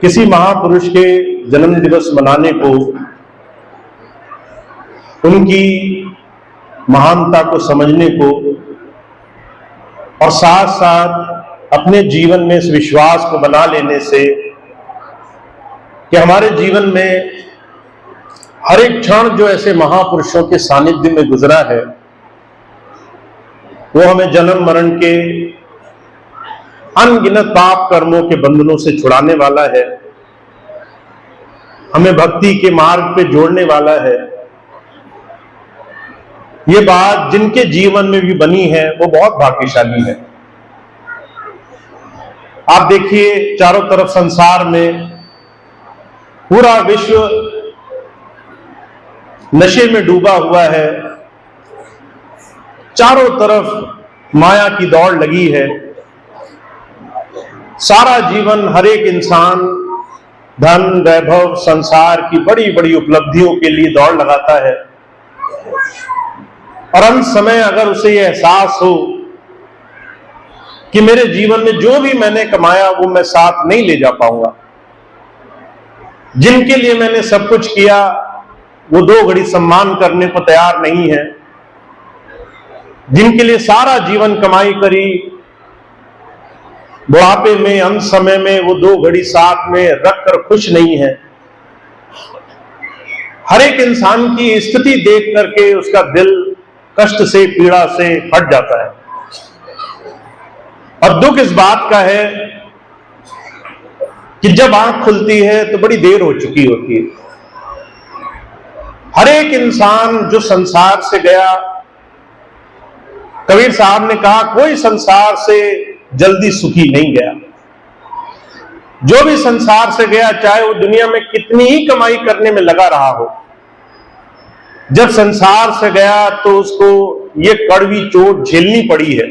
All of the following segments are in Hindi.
किसी महापुरुष के जन्म दिवस मनाने को, उनकी महानता को समझने को और साथ साथ अपने जीवन में इस विश्वास को बना लेने से कि हमारे जीवन में हर एक क्षण जो ऐसे महापुरुषों के सानिध्य में गुजरा है वो हमें जन्म मरण के अनगिनत पाप कर्मों के बंधनों से छुड़ाने वाला है, हमें भक्ति के मार्ग पे जोड़ने वाला है। ये बात जिनके जीवन में भी बनी है वो बहुत भाग्यशाली है। आप देखिए चारों तरफ संसार में पूरा विश्व नशे में डूबा हुआ है, चारों तरफ माया की दौड़ लगी है। सारा जीवन हर एक इंसान धन वैभव संसार की बड़ी बड़ी उपलब्धियों के लिए दौड़ लगाता है और अंत समय अगर उसे यह एहसास हो कि मेरे जीवन में जो भी मैंने कमाया वो मैं साथ नहीं ले जा पाऊंगा, जिनके लिए मैंने सब कुछ किया वो दो घड़ी सम्मान करने को तैयार नहीं है, जिनके लिए सारा जीवन कमाई करी बुढ़ापे में अंत समय में वो दो घड़ी साथ में रखकर खुश नहीं है। हर एक इंसान की स्थिति देख करके उसका दिल कष्ट से पीड़ा से फट जाता है और दुख इस बात का है कि जब आंख खुलती है तो बड़ी देर हो चुकी होती है। हर एक इंसान जो संसार से गया, कबीर साहब ने कहा कोई संसार से जल्दी सुखी नहीं गया। जो भी संसार से गया चाहे वो दुनिया में कितनी ही कमाई करने में लगा रहा हो, जब संसार से गया तो उसको ये कड़वी चोट झेलनी पड़ी है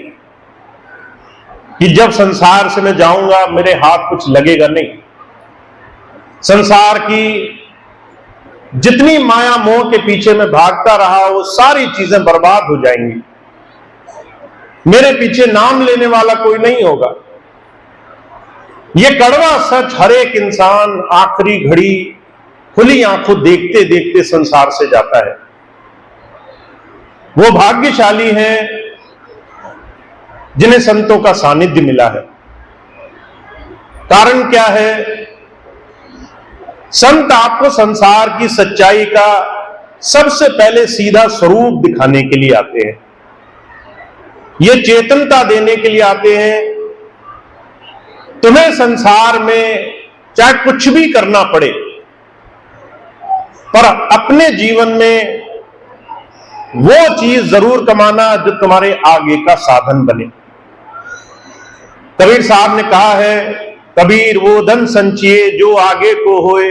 कि जब संसार से मैं जाऊंगा मेरे हाथ कुछ लगेगा नहीं। संसार की जितनी माया मोह के पीछे मैं भागता रहा वो सारी चीजें बर्बाद हो जाएंगी, मेरे पीछे नाम लेने वाला कोई नहीं होगा। यह कड़वा सच हर एक इंसान आखिरी घड़ी खुली आंखों देखते देखते संसार से जाता है। वो भाग्यशाली हैं जिन्हें संतों का सानिध्य मिला है। कारण क्या है? संत आपको संसार की सच्चाई का सबसे पहले सीधा स्वरूप दिखाने के लिए आते हैं, ये चेतनता देने के लिए आते हैं। तुम्हें संसार में चाहे कुछ भी करना पड़े पर अपने जीवन में वो चीज जरूर कमाना जो तुम्हारे आगे का साधन बने। कबीर साहब ने कहा है, कबीर वो धन संचिए जो आगे को होए,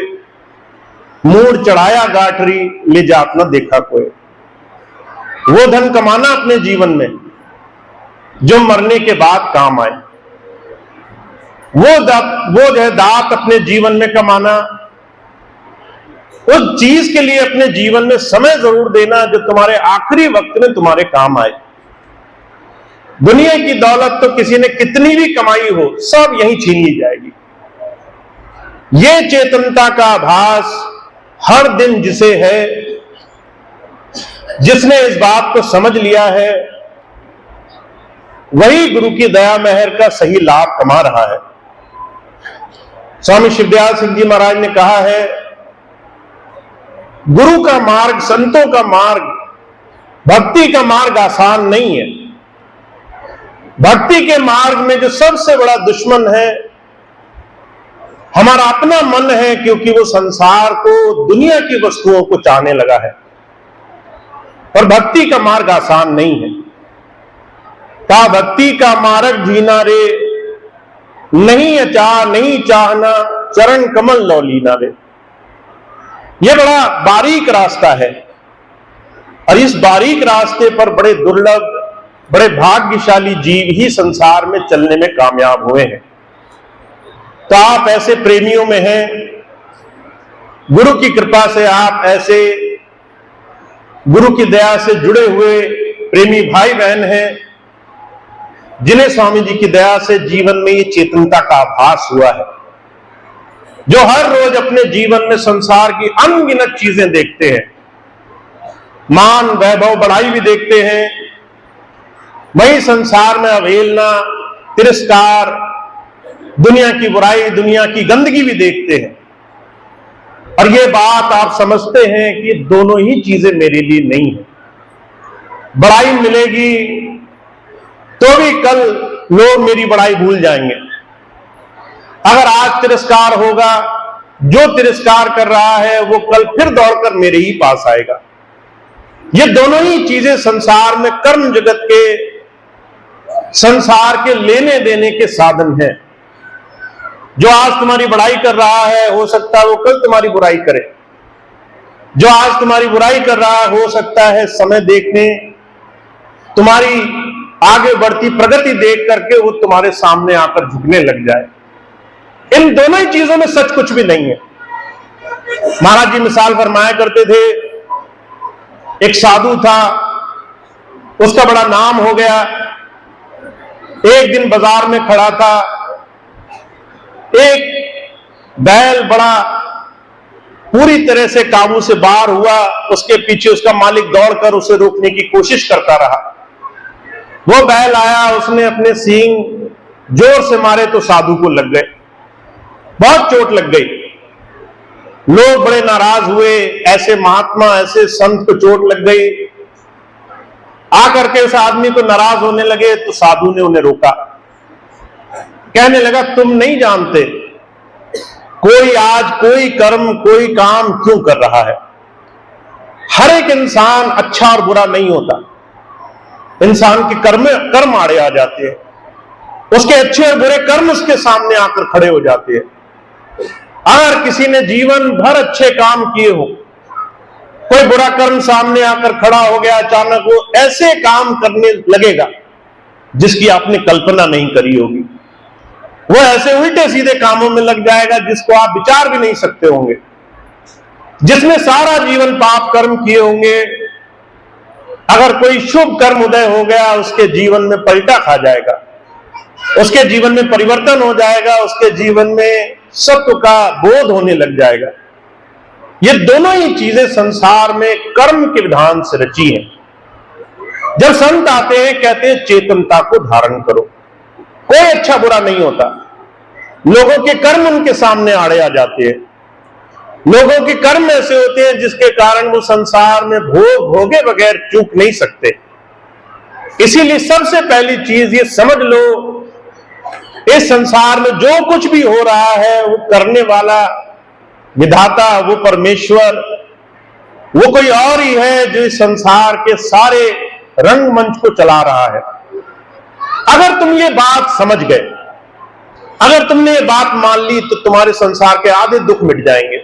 मूड़ चढ़ाया गाठरी ले जात न देखा कोई। वो धन कमाना अपने जीवन में जो मरने के बाद काम आए, वो जो है दात अपने जीवन में कमाना, उस चीज के लिए अपने जीवन में समय जरूर देना जो तुम्हारे आखिरी वक्त में तुम्हारे काम आए। दुनिया की दौलत तो किसी ने कितनी भी कमाई हो सब यहीं छीन ली जाएगी। ये चेतनता का आभास हर दिन जिसे है, जिसने इस बात को समझ लिया है, वही गुरु की दया मेहर का सही लाभ कमा रहा है। स्वामी शिवदयाल सिंह जी महाराज ने कहा है, गुरु का मार्ग, संतों का मार्ग, भक्ति का मार्ग आसान नहीं है। भक्ति के मार्ग में जो सबसे बड़ा दुश्मन है हमारा अपना मन है, क्योंकि वो संसार को, दुनिया की वस्तुओं को चाहने लगा है। पर भक्ति का मार्ग आसान नहीं है। का भक्ति का मार्ग जीना रे, नहीं अचा नहीं चाहना, चरण कमल लौ लीना रे। यह बड़ा बारीक रास्ता है और इस बारीक रास्ते पर बड़े दुर्लभ, बड़े भाग्यशाली जीव ही संसार में चलने में कामयाब हुए हैं। तो आप ऐसे प्रेमियों में हैं, गुरु की कृपा से आप ऐसे गुरु की दया से जुड़े हुए प्रेमी भाई बहन हैं जिन्हें स्वामी जी की दया से जीवन में ये चेतनता का आभास हुआ है। जो हर रोज अपने जीवन में संसार की अनगिनत चीजें देखते हैं, मान वैभव बढ़ाई भी देखते हैं, वही संसार में अवहेलना, तिरस्कार, दुनिया की बुराई, दुनिया की गंदगी भी देखते हैं। और ये बात आप समझते हैं कि दोनों ही चीजें मेरे लिए नहीं है। बड़ाई मिलेगी तो भी कल लोग मेरी बड़ाई भूल जाएंगे। अगर आज तिरस्कार होगा, जो तिरस्कार कर रहा है वो कल फिर दौड़कर मेरे ही पास आएगा। ये दोनों ही चीजें संसार में कर्म जगत के, संसार के लेने देने के साधन हैं। जो आज तुम्हारी बड़ाई कर रहा है, हो सकता है वो कल तुम्हारी बुराई करे। जो आज तुम्हारी बुराई कर रहा है, हो सकता है समय देखने, तुम्हारी आगे बढ़ती प्रगति देख करके वो तुम्हारे सामने आकर झुकने लग जाए। इन दोनों ही चीजों में सच कुछ भी नहीं है। महाराज जी मिसाल फरमाया करते थे, एक साधु था, उसका बड़ा नाम हो गया। एक दिन बाजार में खड़ा था, एक बैल बड़ा पूरी तरह से काबू से बाहर हुआ। उसके पीछे उसका मालिक दौड़कर उसे रोकने की कोशिश करता रहा। वो बैल आया, उसने अपने सींग जोर से मारे तो साधु को लग गए, बहुत चोट लग गई। लोग बड़े नाराज हुए, ऐसे महात्मा, ऐसे संत को चोट लग गई। आकर के उस आदमी को नाराज होने लगे तो साधु ने उन्हें रोका, कहने लगा, तुम नहीं जानते कोई आज कोई कर्म, कोई काम क्यों कर रहा है। हर एक इंसान अच्छा और बुरा नहीं होता। इंसान के कर्म आड़े आ जाते हैं, उसके अच्छे और बुरे कर्म उसके सामने आकर खड़े हो जाते हैं। अगर किसी ने जीवन भर अच्छे काम किए हो, कोई बुरा कर्म सामने आकर खड़ा हो गया, अचानक वो ऐसे काम करने लगेगा जिसकी आपने कल्पना नहीं करी होगी। वो ऐसे उल्टे सीधे कामों में लग जाएगा जिसको आप विचार भी नहीं सकते होंगे। जिसने सारा जीवन पाप कर्म किए होंगे, अगर कोई शुभ कर्म उदय हो गया, उसके जीवन में पलटा खा जाएगा, उसके जीवन में परिवर्तन हो जाएगा, उसके जीवन में सत्य का बोध होने लग जाएगा। ये दोनों ही चीजें संसार में कर्म के विधान से रची हैं। जब संत आते हैं, कहते हैं चेतनता को धारण करो। कोई अच्छा बुरा नहीं होता। लोगों के कर्म उनके सामने आड़े आ जाते हैं। लोगों के कर्म ऐसे होते हैं जिसके कारण वो संसार में भोगे बगैर चूक नहीं सकते। इसीलिए सबसे पहली चीज ये समझ लो, इस संसार में जो कुछ भी हो रहा है वो करने वाला विधाता, वो परमेश्वर, वो कोई और ही है जो इस संसार के सारे रंगमंच को चला रहा है। अगर तुम ये बात समझ गए, अगर तुमने ये बात मान ली, तो तुम्हारे संसार के आधे दुख मिट जाएंगे।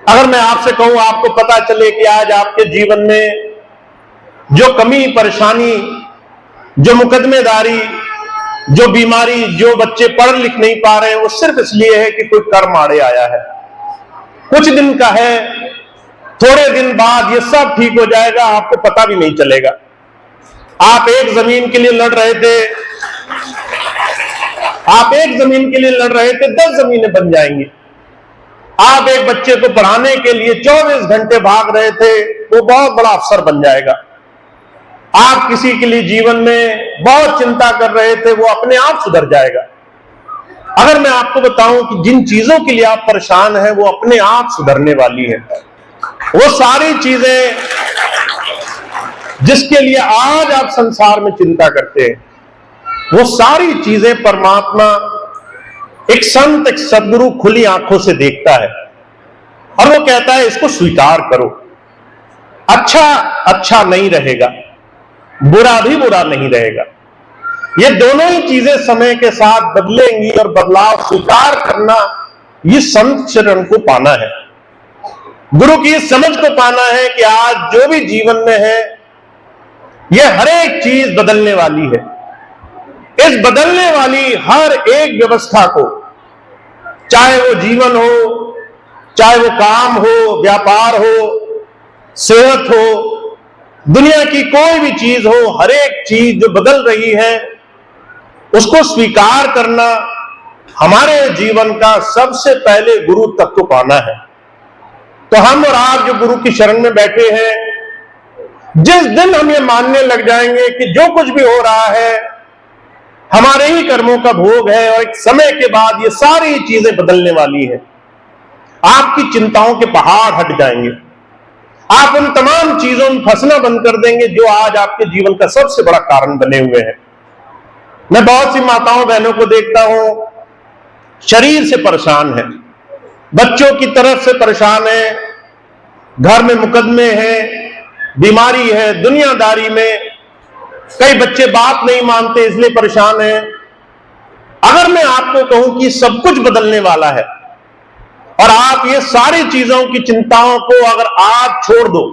अगर मैं आपसे कहूं, आपको पता चले कि आज आपके जीवन में जो कमी, परेशानी, जो मुकदमेदारी, जो बीमारी, जो बच्चे पढ़ लिख नहीं पा रहे हैं, वो सिर्फ इसलिए है कि कोई कर्म आड़े आया है। कुछ दिन का है, थोड़े दिन बाद ये सब ठीक हो जाएगा, आपको पता भी नहीं चलेगा। आप एक जमीन के लिए लड़ रहे थे, आप एक जमीन के लिए लड़ रहे थे, 10 जमीनें बन जाएंगी। आप एक बच्चे को पढ़ाने के लिए 24 घंटे भाग रहे थे, वो बहुत बड़ा अफसर बन जाएगा। आप किसी के लिए जीवन में बहुत चिंता कर रहे थे, वो अपने आप सुधर जाएगा। अगर मैं आपको बताऊं कि जिन चीजों के लिए आप परेशान हैं, वो अपने आप सुधरने वाली है। वो सारी चीजें जिसके लिए आज आप संसार में चिंता करते हैं, वो सारी चीजें परमात्मा, एक संत, एक सदगुरु खुली आंखों से देखता है और वो कहता है इसको स्वीकार करो। अच्छा अच्छा नहीं रहेगा, बुरा भी बुरा नहीं रहेगा। ये दोनों ही चीजें समय के साथ बदलेंगी और बदलाव स्वीकार करना, ये संत शरण को पाना है, गुरु की समझ को पाना है कि आज जो भी जीवन में है, ये हर एक चीज बदलने वाली है। इस बदलने वाली हर एक व्यवस्था को, चाहे वो जीवन हो, चाहे वो काम हो, व्यापार हो, सेहत हो, दुनिया की कोई भी चीज हो, हर एक चीज जो बदल रही है उसको स्वीकार करना, हमारे जीवन का सबसे पहले गुरु तत्व पाना है। तो हम और आप जो गुरु की शरण में बैठे हैं, जिस दिन हम ये मानने लग जाएंगे कि जो कुछ भी हो रहा है हमारे ही कर्मों का भोग है और एक समय के बाद ये सारी चीजें बदलने वाली है, आपकी चिंताओं के पहाड़ हट जाएंगे। आप उन तमाम चीजों में फंसना बंद कर देंगे जो आज आपके जीवन का सबसे बड़ा कारण बने हुए हैं। मैं बहुत सी माताओं बहनों को देखता हूं, शरीर से परेशान है, बच्चों की तरफ से परेशान है, घर में मुकदमे हैं, बीमारी है, दुनियादारी में कई बच्चे बात नहीं मानते इसलिए परेशान हैं। अगर मैं आपको कहूं कि सब कुछ बदलने वाला है और आप ये सारी चीजों की चिंताओं को अगर आज छोड़ दो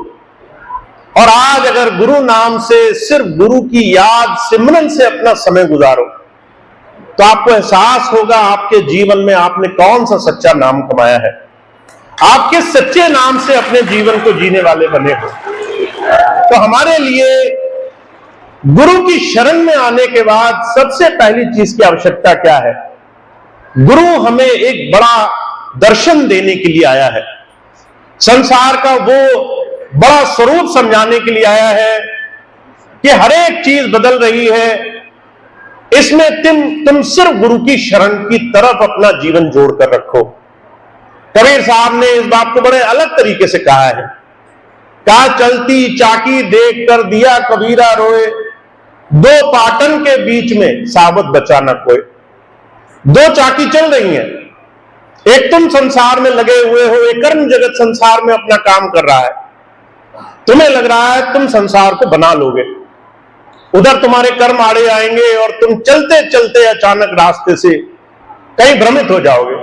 और आज अगर गुरु नाम से सिर्फ गुरु की याद सिमरन से अपना समय गुजारो, तो आपको एहसास होगा आपके जीवन में आपने कौन सा सच्चा नाम कमाया है, आप किस सच्चे नाम से अपने जीवन को जीने वाले बने हो। तो हमारे लिए गुरु की शरण में आने के बाद सबसे पहली चीज की आवश्यकता क्या है? गुरु हमें एक बड़ा दर्शन देने के लिए आया है, संसार का वो बड़ा स्वरूप समझाने के लिए आया है कि हर एक चीज बदल रही है, इसमें तुम सिर्फ गुरु की शरण की तरफ अपना जीवन जोड़कर रखो। कबीर साहब ने इस बात को बड़े अलग तरीके से कहा है, कहा चलती चाकी देख कर दिया कबीरा रोए, दो पाटन के बीच में साबत बचा न कोई। दो चाकी चल रही हैं, एक तुम संसार में लगे हुए हो, एक कर्म जगत संसार में अपना काम कर रहा है, तुम्हें लग रहा है तुम संसार को बना लोगे, उधर तुम्हारे कर्म आड़े आएंगे और तुम चलते चलते अचानक रास्ते से कहीं भ्रमित हो जाओगे।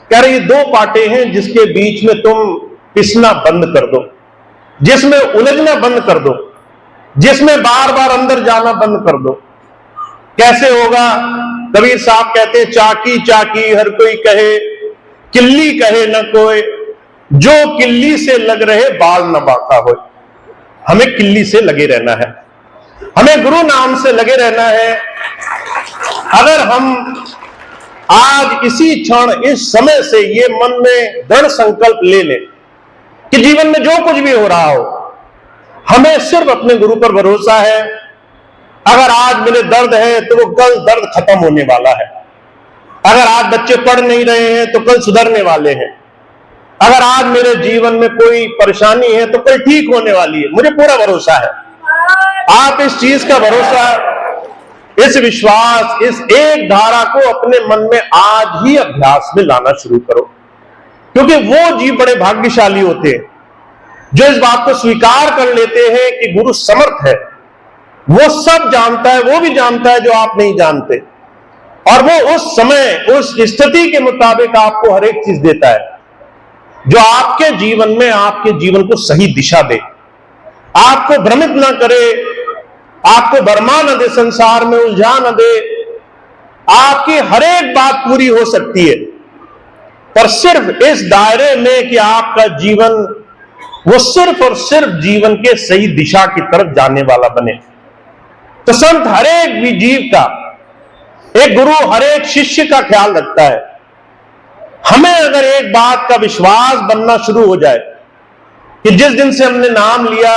कह रहे ये दो पाटे हैं जिसके बीच में तुम पिसना बंद कर दो, जिसमें उलझना बंद कर दो, जिसमें बार बार अंदर जाना बंद कर दो। कैसे होगा? कबीर साहब कहते हैं चाकी चाकी हर कोई कहे, किल्ली कहे न कोई, जो किल्ली से लग रहे बाल न बाका हो। हमें किल्ली से लगे रहना है, हमें गुरु नाम से लगे रहना है। अगर हम आज इसी क्षण इस समय से ये मन में दृढ़ संकल्प ले लें कि जीवन में जो कुछ भी हो रहा हो हमें सिर्फ अपने गुरु पर भरोसा है। अगर आज मेरे दर्द है तो वो कल दर्द खत्म होने वाला है, अगर आज बच्चे पढ़ नहीं रहे हैं तो कल सुधरने वाले हैं, अगर आज मेरे जीवन में कोई परेशानी है तो कल ठीक होने वाली है, मुझे पूरा भरोसा है। आप इस चीज का भरोसा, इस विश्वास, इस एक धारा को अपने मन में आज ही अभ्यास में लाना शुरू करो, क्योंकि वो जीव बड़े भाग्यशाली होते हैं जो इस बात को स्वीकार कर लेते हैं कि गुरु समर्थ है, वो सब जानता है, वो भी जानता है जो आप नहीं जानते, और वो उस समय उस स्थिति के मुताबिक आपको हर एक चीज देता है जो आपके जीवन में आपके जीवन को सही दिशा दे, आपको भ्रमित ना करे, आपको भरमा न दे, संसार में उलझा न दे। आपकी हर एक बात पूरी हो सकती है पर सिर्फ इस दायरे में कि आपका जीवन वो सिर्फ और सिर्फ जीवन के सही दिशा की तरफ जाने वाला बने। तो संत हर एक भी जीव का, एक गुरु हर एक शिष्य का ख्याल रखता है। हमें अगर एक बात का विश्वास बनना शुरू हो जाए कि जिस दिन से हमने नाम लिया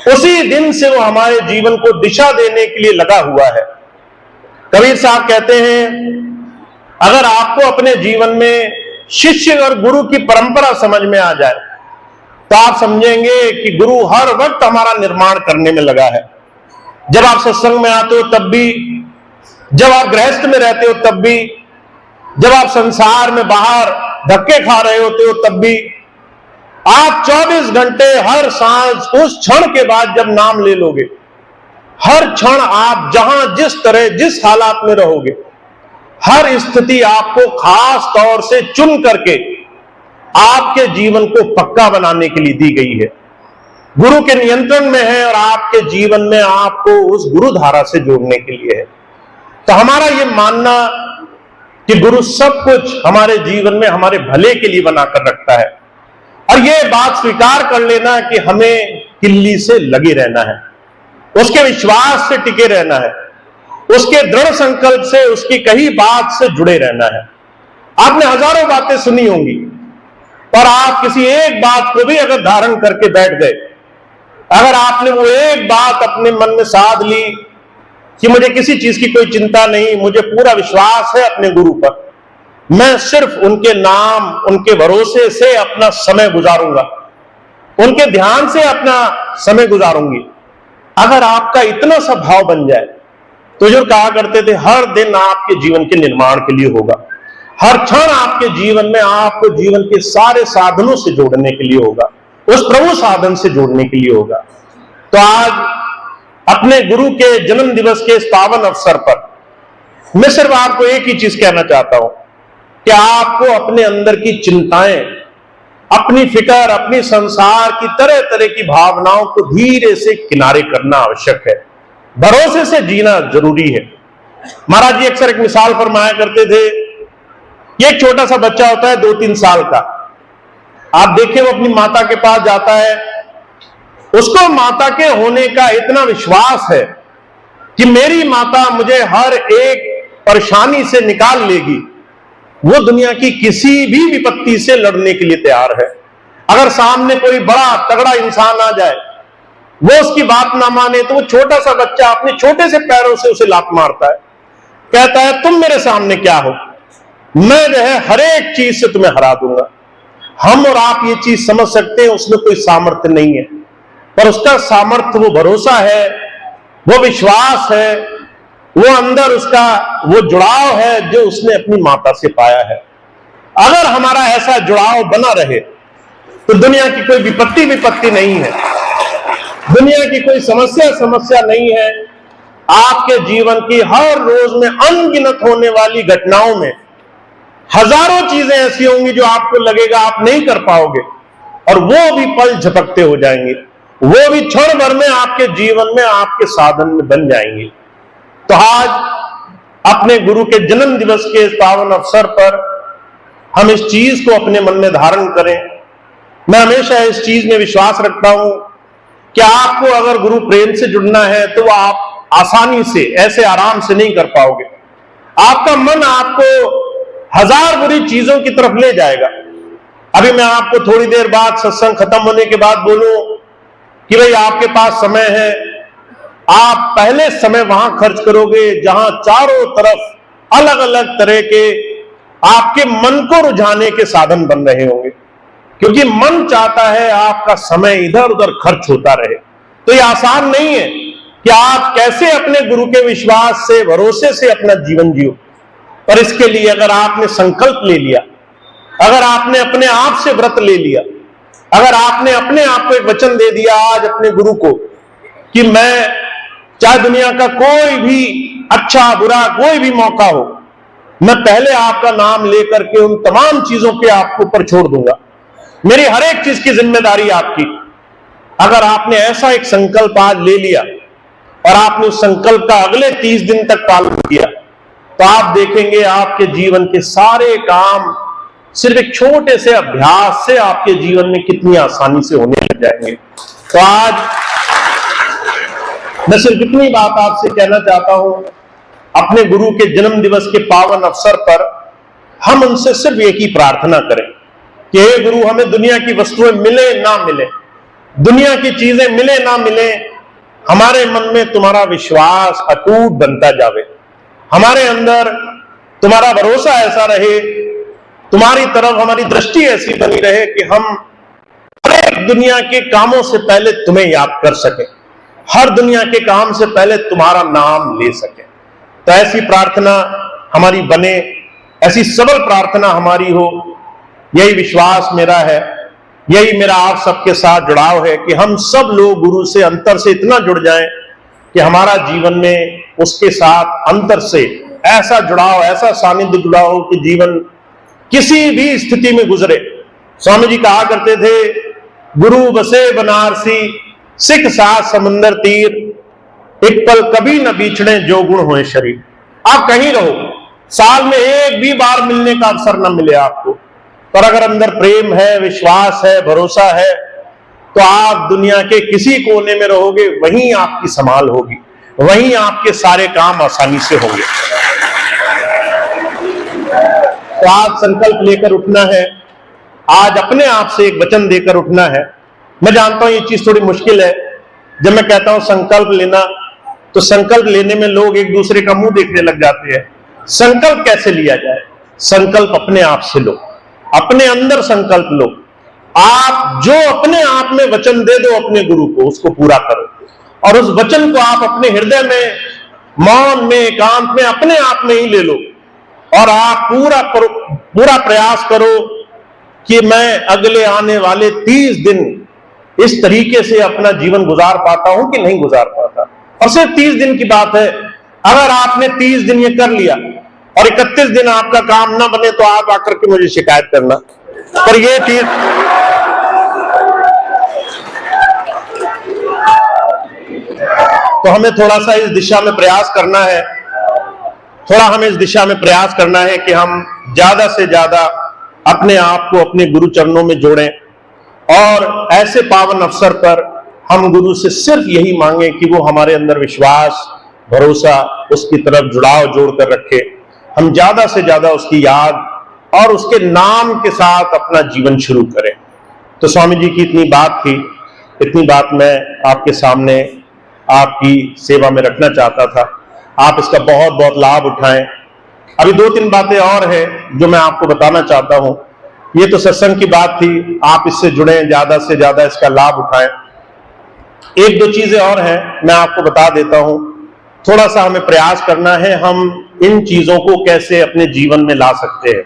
उसी दिन से वो हमारे जीवन को दिशा देने के लिए लगा हुआ है। कबीर साहब कहते हैं अगर आपको अपने जीवन में शिष्य और गुरु की परंपरा समझ में आ जाए तो आप समझेंगे कि गुरु हर वक्त हमारा निर्माण करने में लगा है। जब आप सत्संग में आते हो तब भी, जब आप गृहस्थ में रहते हो तब भी, जब आप संसार में बाहर धक्के खा रहे होते हो तब भी, आप 24 घंटे हर सांस उस क्षण के बाद जब नाम ले लोगे, हर क्षण आप जहां जिस तरह जिस हालात में रहोगे, हर स्थिति आपको खास तौर से चुन करके आपके जीवन को पक्का बनाने के लिए दी गई है, गुरु के नियंत्रण में है और आपके जीवन में आपको उस गुरु धारा से जोड़ने के लिए है। तो हमारा ये मानना कि गुरु सब कुछ हमारे जीवन में हमारे भले के लिए बनाकर रखता है, और ये बात स्वीकार कर लेना कि हमें किल्ली से लगे रहना है, उसके विश्वास से टिके रहना है। उसके दृढ़ संकल्प से, उसकी कही बात से जुड़े रहना है। आपने हजारों बातें सुनी होंगी, पर आप किसी एक बात को भी अगर धारण करके बैठ गए, अगर आपने वो एक बात अपने मन में साध ली कि मुझे किसी चीज की कोई चिंता नहीं, मुझे पूरा विश्वास है अपने गुरु पर, मैं सिर्फ उनके नाम, उनके भरोसे से अपना समय गुजारूंगा, उनके ध्यान से अपना समय गुजारूंगी, अगर आपका इतना सा भाव बन जाए तो जो कहा करते थे हर दिन आपके जीवन के निर्माण के लिए होगा, हर क्षण आपके जीवन में आपको जीवन के सारे साधनों से जोड़ने के लिए होगा, उस प्रभु साधन से जोड़ने के लिए होगा। तो आज अपने गुरु के जन्म दिवस के इस पावन अवसर पर मैं सिर्फ आपको एक ही चीज कहना चाहता हूं कि आपको अपने अंदर की चिंताएं, अपनी फिक्र, अपनी संसार की तरह तरह की भावनाओं को धीरे से किनारे करना आवश्यक है, भरोसे से जीना जरूरी है। महाराज जी अक्सर एक मिसाल फरमाया करते थे, ये एक छोटा सा बच्चा होता है 2-3 साल का, आप देखिए वो अपनी माता के पास जाता है, उसको माता के होने का इतना विश्वास है कि मेरी माता मुझे हर एक परेशानी से निकाल लेगी, वो दुनिया की किसी भी विपत्ति से लड़ने के लिए तैयार है। अगर सामने कोई बड़ा तगड़ा इंसान आ जाए, वो उसकी बात ना माने, तो वो छोटा सा बच्चा अपने छोटे से पैरों से उसे लात मारता है, कहता है तुम मेरे सामने क्या हो, मैं जो है हर एक चीज से तुम्हें हरा दूंगा। हम और आप ये चीज समझ सकते हैं उसमें कोई सामर्थ्य नहीं है, पर उसका सामर्थ्य वो भरोसा है, वो विश्वास है, वो अंदर उसका वो जुड़ाव है जो उसने अपनी माता से पाया है। अगर हमारा ऐसा जुड़ाव बना रहे तो दुनिया की कोई विपत्ति नहीं है, दुनिया की कोई समस्या नहीं है। आपके जीवन की हर रोज में अनगिनत होने वाली घटनाओं में हजारों चीजें ऐसी होंगी जो आपको लगेगा आप नहीं कर पाओगे, और वो भी पल झपकते हो जाएंगे, वो भी क्षण भर में आपके जीवन में आपके साधन में बन जाएंगे। तो आज अपने गुरु के जन्म दिवस के इस पावन अवसर पर हम इस चीज को अपने मन में धारण करें। मैं हमेशा इस चीज में विश्वास रखता हूं कि आपको अगर गुरु प्रेम से जुड़ना है तो आप आसानी से, ऐसे आराम से नहीं कर पाओगे। आपका मन आपको हजार बुरी चीजों की तरफ ले जाएगा। अभी मैं आपको थोड़ी देर बाद सत्संग खत्म होने के बाद बोलूं कि भाई आपके पास समय है, आप पहले समय वहां खर्च करोगे जहां चारों तरफ अलग अलग तरह के आपके मन को रुझाने के साधन बन रहे होंगे, क्योंकि मन चाहता है आपका समय इधर उधर खर्च होता रहे। तो ये आसान नहीं है कि आप कैसे अपने गुरु के विश्वास से, भरोसे से अपना जीवन जियो, पर इसके लिए अगर आपने संकल्प ले लिया, अगर आपने अपने आप से व्रत ले लिया, अगर आपने अपने आप को एक वचन दे दिया आज अपने गुरु को कि मैं चाहे दुनिया का कोई भी अच्छा बुरा कोई भी मौका हो, मैं पहले आपका नाम लेकर के उन तमाम चीजों के आपको ऊपर छोड़ दूंगा, मेरी हर एक चीज की जिम्मेदारी आपकी। अगर आपने ऐसा एक संकल्प आज ले लिया और आपने उस संकल्प का अगले 30 दिन तक पालन किया, तो आप देखेंगे आपके जीवन के सारे काम सिर्फ एक छोटे से अभ्यास से आपके जीवन में कितनी आसानी से होने लग जाएंगे। तो आज मैं सिर्फ इतनी बात आपसे कहना चाहता हूं, अपने गुरु के जन्म दिवस के पावन अवसर पर हम उनसे सिर्फ एक ही प्रार्थना करें कि हे गुरु, हमें दुनिया की वस्तुएं मिले ना मिले, दुनिया की चीजें मिले ना मिले, हमारे मन में तुम्हारा विश्वास अटूट बनता जावे, हमारे अंदर तुम्हारा भरोसा ऐसा रहे, तुम्हारी तरफ हमारी दृष्टि ऐसी बनी रहे कि हम हर एक दुनिया के कामों से पहले तुम्हें याद कर सके, हर दुनिया के काम से पहले तुम्हारा नाम ले सके। तो ऐसी प्रार्थना हमारी बने, ऐसी सबल प्रार्थना हमारी हो, यही विश्वास मेरा है, यही मेरा आप सबके साथ जुड़ाव है कि हम सब लोग गुरु से अंतर से इतना जुड़ जाएं कि हमारा जीवन में उसके साथ अंतर से ऐसा जुड़ाव, ऐसा सानिध्य जुड़ा हो कि जीवन किसी भी स्थिति में गुजरे। स्वामी जी कहा करते थे, गुरु बसे बनारसी, सिख साथ समंदर तीर, एक पल कभी न बीछड़े जो गुण होए शरीर। आप कहीं रहो, साल में एक भी बार मिलने का अवसर न मिले आपको, पर अगर अंदर प्रेम है, विश्वास है, भरोसा है, तो आप दुनिया के किसी कोने में रहोगे, वहीं आपकी संभाल होगी, वहीं आपके सारे काम आसानी से होंगे। तो आज संकल्प लेकर उठना है, आज अपने आप से एक वचन देकर उठना है। मैं जानता हूं ये चीज थोड़ी मुश्किल है। जब मैं कहता हूं संकल्प लेना, तो संकल्प लेने में लोग एक दूसरे का मुंह देखने लग जाते हैं। संकल्प कैसे लिया जाए? संकल्प अपने आप से लो, अपने अंदर संकल्प लो। आप जो अपने आप में वचन दे दो अपने गुरु को, उसको पूरा करो, और उस वचन को आप अपने हृदय में, मौन में, एकांत में, अपने आप में ही ले लो, और आप पूरा प्रयास करो कि मैं अगले आने वाले 30 दिन इस तरीके से अपना जीवन गुजार पाता हूं कि नहीं गुजार पाता। और सिर्फ 30 दिन की बात है। अगर आपने 30 दिन ये कर लिया और 31 दिन आपका काम ना बने, तो आप आकर के मुझे शिकायत करना। पर ये चीज तो हमें थोड़ा सा इस दिशा में प्रयास करना है, हमें इस दिशा में प्रयास करना है कि हम ज्यादा से ज्यादा अपने आप को अपने गुरु चरणों में जोड़ें, और ऐसे पावन अवसर पर हम गुरु से सिर्फ यही मांगे कि वो हमारे अंदर विश्वास, भरोसा, उसकी तरफ जुड़ाव जोड़कर रखे। हम ज्यादा से ज्यादा उसकी याद और उसके नाम के साथ अपना जीवन शुरू करें। तो स्वामी जी की इतनी बात थी, इतनी बात मैं आपके सामने आपकी सेवा में रखना चाहता था। आप इसका बहुत बहुत लाभ उठाएं। अभी 2-3 बातें और हैं जो मैं आपको बताना चाहता हूं। ये तो सत्संग की बात थी, आप इससे जुड़ें, ज्यादा से ज्यादा इसका लाभ उठाएं। 1-2 चीजें और हैं, मैं आपको बता देता हूं। थोड़ा सा हमें प्रयास करना है, हम इन चीजों को कैसे अपने जीवन में ला सकते हैं।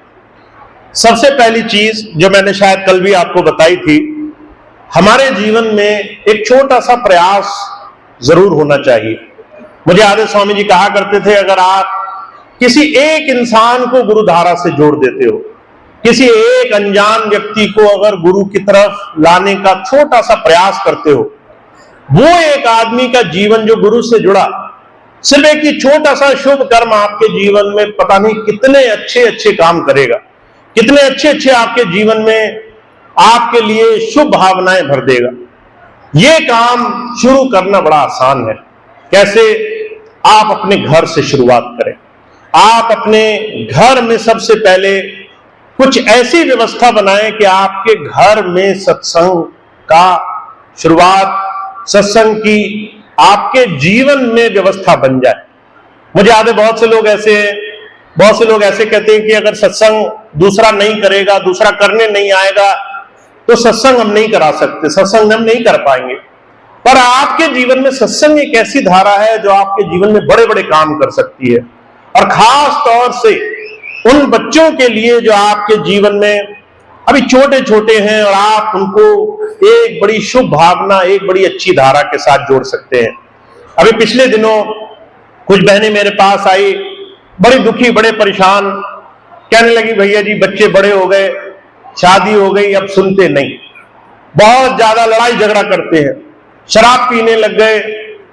सबसे पहली चीज जो मैंने शायद कल भी आपको बताई थी, हमारे जीवन में एक छोटा सा प्रयास जरूर होना चाहिए। मुझे याद है स्वामी जी कहा करते थे, अगर आप किसी एक इंसान को गुरु धारा से जोड़ देते हो, किसी एक अनजान व्यक्ति को अगर गुरु की तरफ लाने का छोटा सा प्रयास करते हो, वो एक आदमी का जीवन जो गुरु से जुड़ा, सिर्फ एक ही छोटा सा शुभ कर्म आपके जीवन में पता नहीं कितने अच्छे अच्छे काम करेगा, कितने अच्छे अच्छे आपके जीवन में आपके लिए शुभ भावनाएं भर देगा। ये काम शुरू करना बड़ा आसान है। कैसे? आप अपने घर से शुरुआत करें। आप अपने घर में सबसे पहले कुछ ऐसी व्यवस्था बनाएं कि आपके घर में सत्संग का शुरुआत, सत्संग की आपके जीवन में व्यवस्था बन जाए। मुझे याद है बहुत से लोग ऐसे कहते हैं कि अगर सत्संग दूसरा नहीं करेगा, दूसरा करने नहीं आएगा, तो सत्संग हम नहीं करा सकते, सत्संग हम नहीं कर पाएंगे। पर आपके जीवन में सत्संग एक ऐसी धारा है जो आपके जीवन में बड़े बड़े काम कर सकती है। और खास तौर से उन बच्चों के लिए जो आपके जीवन में अभी छोटे छोटे हैं, और आप उनको एक बड़ी शुभ भावना, एक बड़ी अच्छी धारा के साथ जोड़ सकते हैं। अभी पिछले दिनों कुछ बहनें मेरे पास आई, बड़ी दुखी, बड़े परेशान, कहने लगी भैया जी बच्चे बड़े हो गए, शादी हो गई, अब सुनते नहीं, बहुत ज्यादा लड़ाई झगड़ा करते हैं, शराब पीने लग गए,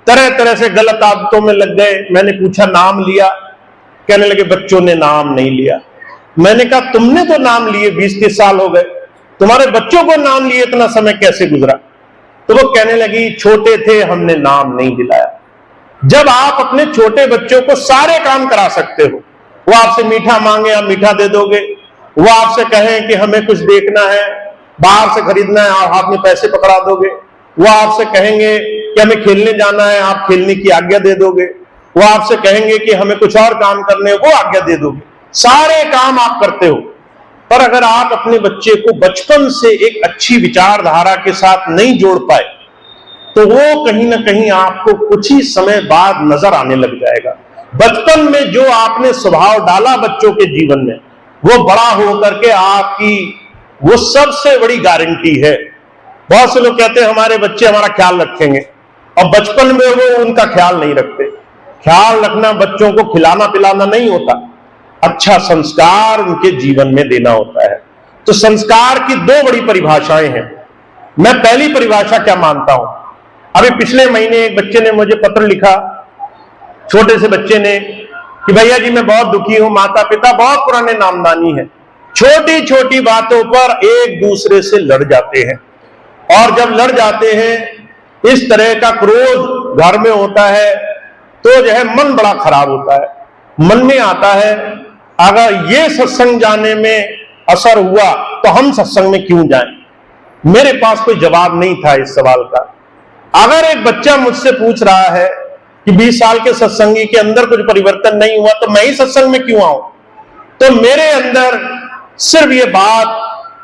तरह तरह से गलत आदतों में लग गए। मैंने पूछा नाम लिया? कहने लगे बच्चों ने नाम नहीं लिया। मैंने कहा तुमने तो नाम लिए, 20-30 साल हो गए, तुम्हारे बच्चों को नाम लिए इतना समय कैसे गुजरा? तो वो कहने लगी छोटे थे, हमने नाम नहीं दिलाया। जब आप अपने छोटे बच्चों को सारे काम करा सकते हो, वो आपसे मीठा मांगे आप मीठा दे दोगे, वो आपसे कहें कि हमें कुछ देखना है, बाहर से खरीदना है, आप हाथ में पैसे पकड़ा दोगे, वो आपसे कहेंगे कि हमें खेलने जाना है, आप खेलने की आज्ञा दे दोगे, वो आपसे कहेंगे कि हमें कुछ और काम करने हैं, वो आज्ञा दे दोगे, सारे काम आप करते हो। पर अगर आप अपने बच्चे को बचपन से एक अच्छी विचारधारा के साथ नहीं जोड़ पाए, तो वो कहीं ना कहीं आपको कुछ ही समय बाद नजर आने लग जाएगा। बचपन में जो आपने स्वभाव डाला बच्चों के जीवन में, वो बड़ा होकर के आपकी वो सबसे बड़ी गारंटी है। बहुत से लोग कहते हैं हमारे बच्चे हमारा ख्याल रखेंगे, और बचपन में वो उनका ख्याल नहीं रखते। ख्याल रखना बच्चों को खिलाना पिलाना नहीं होता, अच्छा संस्कार उनके जीवन में देना होता है। तो संस्कार की 2 बड़ी परिभाषाएं हैं। मैं पहली परिभाषा क्या मानता हूं, अभी पिछले महीने एक बच्चे ने मुझे पत्र लिखा, छोटे से बच्चे ने, कि भैया जी मैं बहुत दुखी हूं, माता पिता बहुत पुराने नामदानी है, छोटी छोटी बातों पर एक दूसरे से लड़ जाते हैं, और जब लड़ जाते हैं इस तरह का क्रोध घर में होता है, तो जो है मन बड़ा खराब होता है। मन में आता है अगर ये सत्संग जाने में असर हुआ तो हम सत्संग में क्यों जाएं। मेरे पास कोई जवाब नहीं था इस सवाल का। अगर एक बच्चा मुझसे पूछ रहा है कि 20 साल के सत्संगी के अंदर कुछ परिवर्तन नहीं हुआ तो मैं ही सत्संग में क्यों आऊं, तो मेरे अंदर सिर्फ ये बात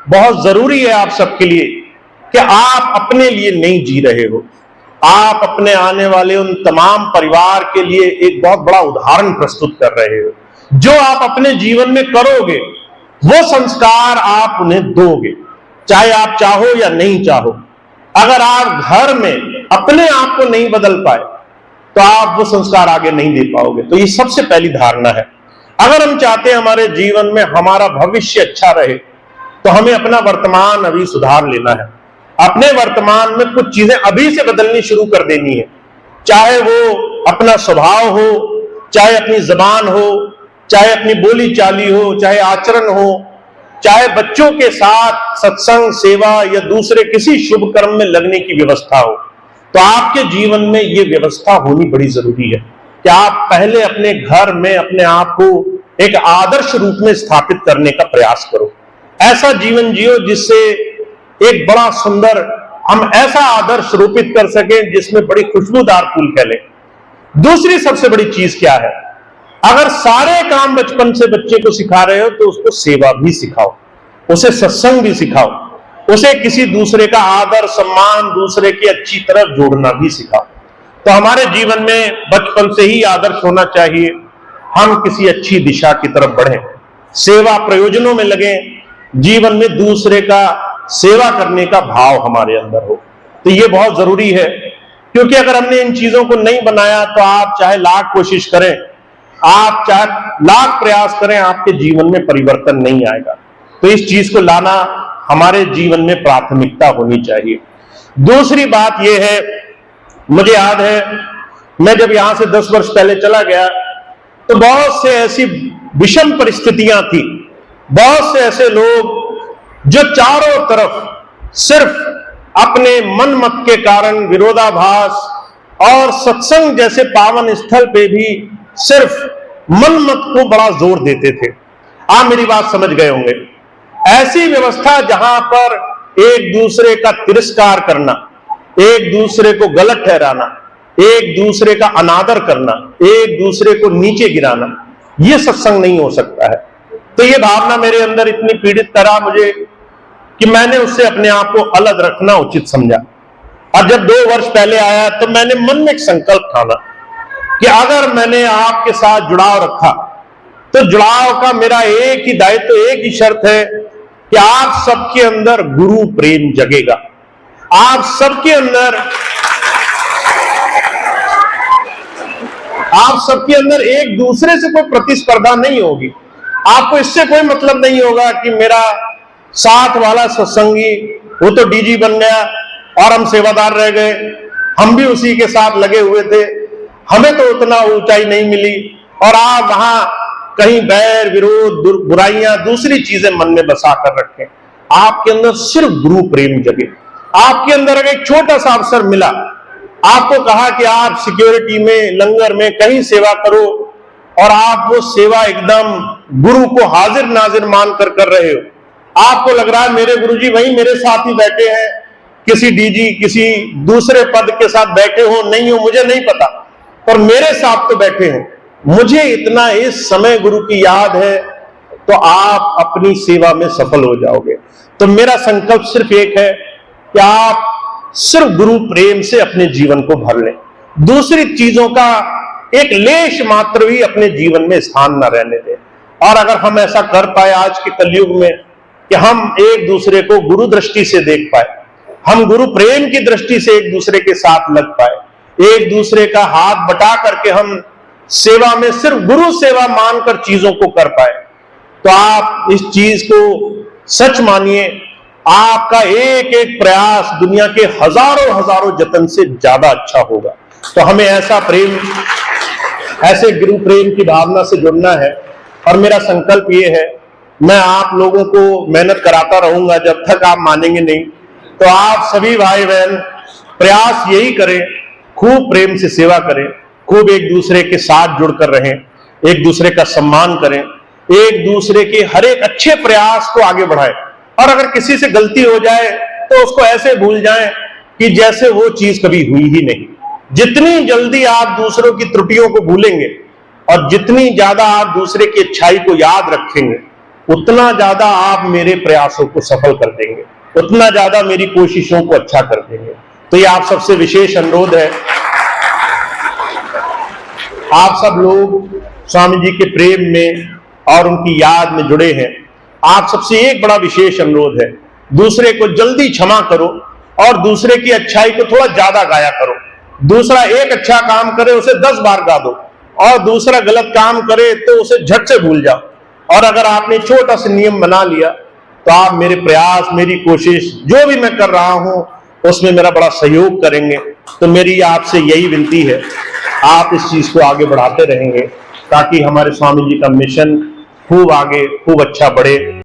बहुत जरूरी है आप सबके लिए कि आप अपने लिए नहीं जी रहे हो, आप अपने आने वाले उन तमाम परिवार के लिए एक बहुत बड़ा उदाहरण प्रस्तुत कर रहे हो। जो आप अपने जीवन में करोगे वो संस्कार आप उन्हें दोगे, चाहे आप चाहो या नहीं चाहो। अगर आप घर में अपने आप को नहीं बदल पाए तो आप वो संस्कार आगे नहीं दे पाओगे। तो ये सबसे पहली धारणा है। अगर हम चाहते हैं हमारे जीवन में हमारा भविष्य अच्छा रहे तो हमें अपना वर्तमान अभी सुधार लेना है। अपने वर्तमान में कुछ चीजें अभी से बदलनी शुरू कर देनी है, चाहे वो अपना स्वभाव हो, चाहे अपनी जबान हो, चाहे अपनी बोली चाली हो, चाहे आचरण हो, चाहे बच्चों के साथ सत्संग सेवा या दूसरे किसी शुभ कर्म में लगने की व्यवस्था हो। तो आपके जीवन में ये व्यवस्था होनी बड़ी जरूरी है कि आप पहले अपने घर में अपने आप को एक आदर्श रूप में स्थापित करने का प्रयास करो। ऐसा जीवन जियो जिससे एक बड़ा सुंदर हम ऐसा आदर्श रूपित कर सकें जिसमें बड़ी खुशबूदार फूल फैले। दूसरी सबसे बड़ी चीज क्या है, अगर सारे काम बचपन से बच्चे को सिखा रहे हो तो उसको सेवा भी सिखाओ, उसे सत्संग भी सिखाओ, उसे किसी दूसरे का आदर सम्मान, दूसरे की अच्छी तरफ जोड़ना भी सिखाओ। तो हमारे जीवन में बचपन से ही आदर्श होना चाहिए, हम किसी अच्छी दिशा की तरफ बढ़ें, सेवा प्रयोजनों में लगे, जीवन में दूसरे का सेवा करने का भाव हमारे अंदर हो। तो ये बहुत जरूरी है, क्योंकि अगर हमने इन चीजों को नहीं बनाया तो आप चाहे लाख कोशिश करें, आप चाहे लाख प्रयास करें, आपके जीवन में परिवर्तन नहीं आएगा। तो इस चीज को लाना हमारे जीवन में प्राथमिकता होनी चाहिए। दूसरी बात यह है, मुझे याद है मैं जब यहां से 10 वर्ष पहले चला गया तो बहुत से ऐसी विषम परिस्थितियां थी, बहुत से ऐसे लोग जो चारों तरफ सिर्फ अपने मन मत के कारण विरोधाभास और सत्संग जैसे पावन स्थल पे भी सिर्फ मन मत को बड़ा जोर देते थे। आप मेरी बात समझ गए होंगे। ऐसी व्यवस्था जहां पर एक दूसरे का तिरस्कार करना, एक दूसरे को गलत ठहराना, एक दूसरे का अनादर करना, एक दूसरे को नीचे गिराना, यह सत्संग नहीं हो सकता है। तो यह भावना मेरे अंदर इतनी पीड़ित करा मुझे कि मैंने उससे अपने आप को अलग रखना उचित समझा। और जब 2 वर्ष पहले आया तो मैंने मन में एक संकल्प ठाना कि अगर मैंने आपके साथ जुड़ाव रखा तो जुड़ाव का मेरा एक ही दायित्व, एक ही शर्त है कि आप सबके अंदर गुरु प्रेम जगेगा, आप सबके अंदर एक दूसरे से कोई प्रतिस्पर्धा नहीं होगी। आपको इससे कोई मतलब नहीं होगा कि मेरा साथ वाला सत्संगी वो तो डीजी बन गया और हम सेवादार रह गए, हम भी उसी के साथ लगे हुए थे, हमें तो उतना ऊंचाई नहीं मिली, और आप वहां कहीं बैर विरोध बुराइयां दूसरी चीजें मन में बसा कर रखें। आपके अंदर सिर्फ गुरु प्रेम जगे। आपके अंदर अगर एक छोटा सा अवसर मिला, आपको कहा कि आप सिक्योरिटी में, लंगर में कहीं सेवा करो, और आप वो सेवा एकदम गुरु को हाजिर नाजिर मानकर कर रहे हो, आपको लग रहा है मेरे गुरुजी वहीं मेरे साथ ही बैठे हैं, किसी डीजी किसी दूसरे पद के साथ बैठे हो नहीं हो मुझे नहीं पता, पर मेरे साथ तो बैठे हैं, मुझे इतना इस समय गुरु की याद है, तो आप अपनी सेवा में सफल हो जाओगे। तो मेरा संकल्प सिर्फ एक है कि आप सिर्फ गुरु प्रेम से अपने जीवन को भर लें, दूसरी चीजों का एक लेश मात्र भी अपने जीवन में स्थान न रहने दें। और अगर हम ऐसा कर पाए आज के कलयुग में कि हम एक दूसरे को गुरु दृष्टि से देख पाए, हम गुरु प्रेम की दृष्टि से एक दूसरे के साथ लग पाए, एक दूसरे का हाथ बटा करके हम सेवा में सिर्फ गुरु सेवा मानकर चीजों को कर पाए, तो आप इस चीज को सच मानिए, आपका एक एक प्रयास दुनिया के हजारों हजारों जतन से ज्यादा अच्छा होगा। तो हमें ऐसा प्रेम, ऐसे गुरु प्रेम की भावना से जुड़ना है। और मेरा संकल्प ये है, मैं आप लोगों को मेहनत कराता रहूंगा जब तक आप मानेंगे नहीं। तो आप सभी भाई बहन प्रयास यही करें, खूब प्रेम से सेवा करें, खूब एक दूसरे के साथ जुड़कर रहें, एक दूसरे का सम्मान करें, एक दूसरे के हर एक अच्छे प्रयास को आगे बढ़ाएं। और अगर किसी से गलती हो जाए तो उसको ऐसे भूल जाएं कि जैसे वो चीज कभी हुई ही नहीं। जितनी जल्दी आप दूसरों की त्रुटियों को भूलेंगे और जितनी ज्यादा आप दूसरे की अच्छाई को याद रखेंगे, उतना ज्यादा आप मेरे प्रयासों को सफल कर देंगे, उतना ज्यादा मेरी कोशिशों को अच्छा कर देंगे। तो ये आप सबसे विशेष अनुरोध है। आप सब लोग स्वामी जी के प्रेम में और उनकी याद में जुड़े हैं। आप सबसे एक बड़ा विशेष अनुरोध है, दूसरे को जल्दी क्षमा करो और दूसरे की अच्छाई को थोड़ा ज्यादा गाया करो। दूसरा एक अच्छा काम करे उसे 10 बार गा दो, और दूसरा गलत काम करे तो उसे झट से भूल जाओ। और अगर आपने छोटा सा नियम बना लिया तो आप मेरे प्रयास, मेरी कोशिश, जो भी मैं कर रहा हूं उसमें मेरा बड़ा सहयोग करेंगे। तो मेरी आपसे यही विनती है, आप इस चीज को आगे बढ़ाते रहेंगे ताकि हमारे स्वामी जी का मिशन खूब आगे, खूब अच्छा बढ़े।